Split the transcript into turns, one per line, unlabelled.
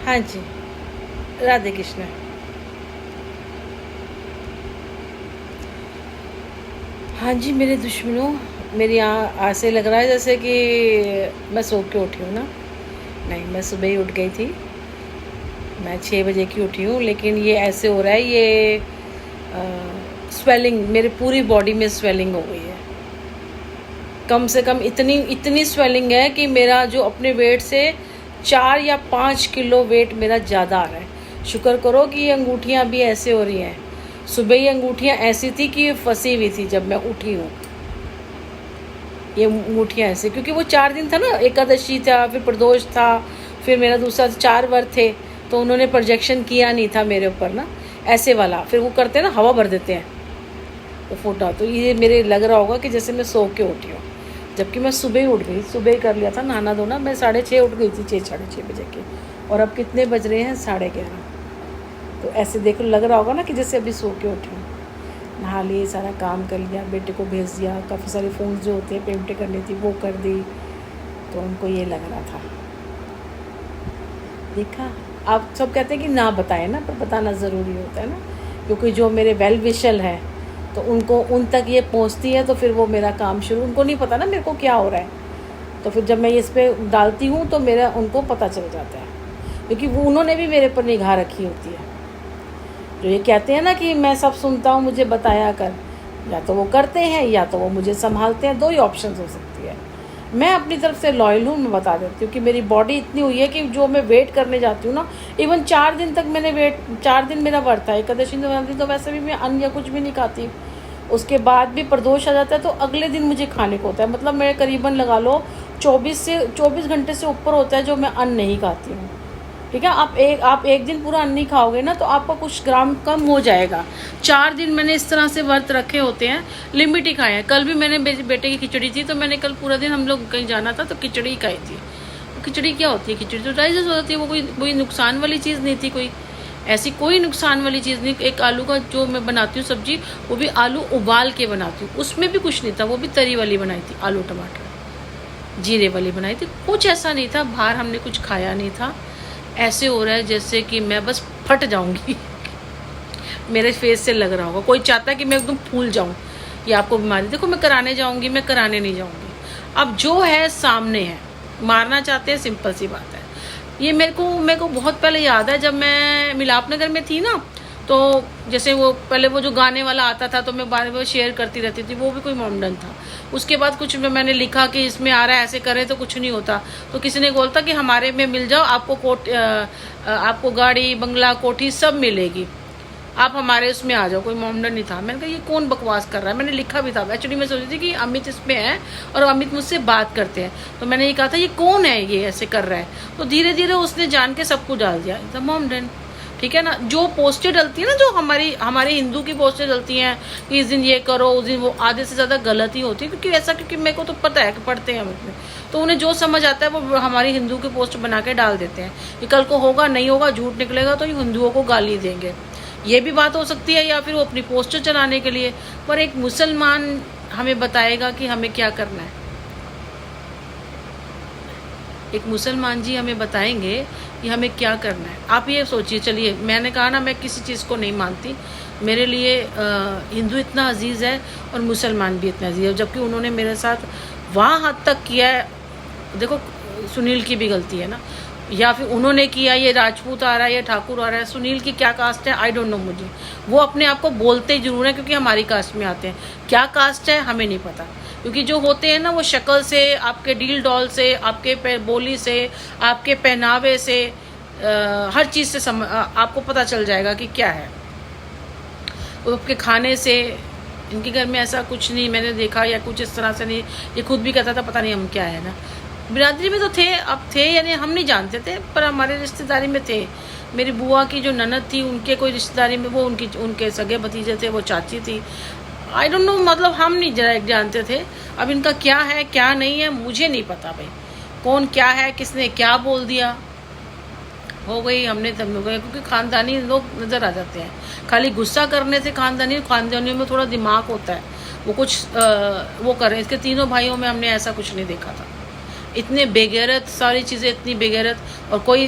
हाँ जी, राधे कृष्ण। हाँ जी मेरे दुश्मनों, मेरी ऐसे लग रहा है जैसे कि मैं सो के उठी हूँ ना। नहीं, मैं सुबह ही उठ गई थी। मैं 6 बजे की उठी हूँ, लेकिन ये ऐसे हो रहा है, ये स्वेलिंग, मेरे पूरी बॉडी में स्वेलिंग हो गई है। कम से कम इतनी इतनी स्वेलिंग है कि मेरा जो अपने वेट से 4 या 5 किलो वेट मेरा ज़्यादा आ रहा है। शुक्र करो कि ये अंगूठियाँ भी ऐसे हो रही हैं। सुबह ये अंगूठियाँ ऐसी थी कि ये फंसी हुई थी जब मैं उठी हूँ। ये अंगूठियाँ ऐसे, क्योंकि वो 4 दिन था ना, एकादशी था, फिर प्रदोष था, फिर मेरा दूसरा 4 व्रत थे, तो उन्होंने प्रोजेक्शन किया नहीं था मेरे ऊपर ना, ऐसे वाला। फिर वो करते हैं ना, हवा भर देते हैं वो फोटा। तो ये मेरे लग रहा होगा कि जैसे मैं सो के उठी हूँ, जबकि मैं सुबह ही उठ गई। सुबह ही कर लिया था नहाना धोना। मैं 6:30 उठ गई थी, 6 साढ़े 6 बजे की। और अब कितने बज रहे हैं? 11:30। तो ऐसे देखो, लग रहा होगा ना कि जैसे अभी सो के उठी हूँ। नहा लिए, सारा काम कर लिया, बेटे को भेज दिया, काफ़ी सारे फ़ोन जो होते हैं पेमेंटें करनी थी वो कर दी। तो उनको ये लग रहा था। देखा, आप सब कहते हैं कि ना बताएं ना, पर बताना ज़रूरी होता है ना, क्योंकि जो मेरे वेल विशल है तो उनको, उन तक ये पहुंचती है, तो फिर वो मेरा काम शुरू। उनको नहीं पता ना मेरे को क्या हो रहा है, तो फिर जब मैं इस पर डालती हूँ तो मेरा उनको पता चल जाता है, क्योंकि वो उन्होंने भी मेरे पर निगाह रखी होती है। जो ये कहते हैं ना कि मैं सब सुनता हूँ, मुझे बताया कर, या तो वो करते हैं या तो वो मुझे संभालते हैं। 2 ही ऑप्शन हो सकती है। मैं अपनी तरफ से लॉयल हूँ, मैं बता देती हूँ कि मेरी बॉडी इतनी हुई है कि जो मैं वेट करने जाती हूँ ना, इवन 4 दिन तक मैंने वेट, 4 दिन मेरा व्रत था, एकादशी नवरात्रि, तो वैसे भी मैं अन्न या कुछ भी नहीं खाती। उसके बाद भी प्रदोष आ जाता है तो अगले दिन मुझे खाने को होता है। मतलब मैं करीबन लगा लो 24 घंटे से ऊपर होता है जो मैं अन्न नहीं खाती हूँ। ठीक है, आप एक दिन पूरा अन्न नहीं खाओगे ना, तो आपका कुछ ग्राम कम हो जाएगा। 4 दिन मैंने इस तरह से व्रत रखे होते हैं, लिमिट ही खाए हैं। कल भी मैंने बेटे की खिचड़ी थी, तो मैंने कल पूरा दिन, हम लोग कहीं जाना था तो खिचड़ी ही खाई थी। खिचड़ी क्या होती है? खिचड़ी तो डाइजेस्ट हो जाती है, वो कोई नुकसान वाली चीज़ नहीं थी, कोई ऐसी कोई नुकसान वाली चीज़ नहीं। एक आलू का जो मैं बनाती हूँ सब्जी, वो भी आलू उबाल के बनाती हूँ, उसमें भी कुछ नहीं था, वो भी तरी वाली बनाई थी, आलू टमाटर जीरे वाली बनाई थी। कुछ ऐसा नहीं था, बाहर हमने कुछ खाया नहीं था। ऐसे हो रहा है जैसे कि मैं बस फट जाऊंगी मेरे फेस से लग रहा होगा। कोई चाहता है कि मैं एकदम फूल जाऊं, ये आपको बीमारी। देखो, मैं कराने जाऊंगी, मैं कराने नहीं जाऊंगी। अब जो है सामने है, मारना चाहते हैं, सिंपल सी बात है। ये मेरे को बहुत पहले याद है, जब मैं मिलापनगर में थी ना, तो जैसे वो पहले वो जो गाने वाला आता था, तो मैं बार बार शेयर करती रहती थी, वो भी कोई मोमडन था। उसके बाद कुछ मैंने लिखा कि इसमें आ रहा है, ऐसे करें तो कुछ नहीं होता। तो किसी ने बोलता कि हमारे में मिल जाओ, आपको गाड़ी, बंगला, कोठी सब मिलेगी, आप हमारे उसमें आ जाओ। कोई मोमडन नहीं था। मैंने कहा ये कौन बकवास कर रहा है। मैंने लिखा भी था, एक्चुअली मैं सोची थी कि अमित इसमें है और अमित मुझसे बात करते हैं, तो मैंने ये कहा था ये कौन है, ये ऐसे कर रहा है। तो धीरे धीरे उसने जान के सब कुछ डाल दिया, द मोमडन। ठीक है ना, जो पोस्टें डलती है ना, जो हमारी हिंदू की पोस्टें डलती हैं कि इस दिन ये करो, उस दिन वो, आधे से ज़्यादा गलत ही होती है। क्योंकि मेरे को तो पता है कि पढ़ते हैं उसमें, तो उन्हें जो समझ आता है वो हमारी हिंदू की पोस्ट बना के डाल देते हैं कि कल को होगा नहीं होगा, झूठ निकलेगा तो ये हिंदुओं को गाली देंगे। ये भी बात हो सकती है, या फिर वो अपनी पोस्टर चलाने के लिए। पर एक मुसलमान हमें बताएगा कि हमें क्या करना है। एक मुसलमान जी हमें बताएंगे कि हमें क्या करना है। आप ये सोचिए। चलिए, मैंने कहा ना, मैं किसी चीज़ को नहीं मानती। मेरे लिए हिंदू इतना अजीज़ है और मुसलमान भी इतना अजीज़ है, जबकि उन्होंने मेरे साथ वहाँ हद तक किया है। देखो, सुनील की भी गलती है ना, या फिर उन्होंने किया, ये राजपूत आ रहा है या ठाकुर आ रहा है। सुनील की क्या कास्ट है आई डोंट नो मुझे। वो अपने आप को बोलते जरूर हैं क्योंकि हमारी कास्ट में आते हैं। क्या कास्ट है हमें नहीं पता, क्योंकि जो होते हैं ना वो शक्ल से, आपके डील डॉल से, आपके बोली से, आपके पहनावे से, हर चीज़ से आपको पता चल जाएगा कि क्या है। आपके खाने से, इनके घर में ऐसा कुछ नहीं मैंने देखा, या कुछ इस तरह से नहीं। ये खुद भी कहता था पता नहीं हम क्या है ना। बिरादरी में तो थे, अब थे यानी हम नहीं जानते थे, पर हमारे रिश्तेदारी में थे। मेरी बुआ की जो ननद थी, उनके कोई रिश्तेदारी में, वो उनके सगे भतीजे थे, वो चाची थी। आई डोंट नो, मतलब हम नहीं जानते थे। अब इनका क्या है क्या नहीं है मुझे नहीं पता भाई, कौन क्या है, किसने क्या बोल दिया, हो गई हमने तब हो गए। क्योंकि खानदानी लोग नज़र आ जाते हैं, खाली गुस्सा करने से खानदानियों में थोड़ा दिमाग होता है, वो कुछ वो कर रहे हैं। इसके तीनों भाइयों में हमने ऐसा कुछ नहीं देखा था। इतने बेगैरत, सारी चीज़ें इतनी बेगैरत, और कोई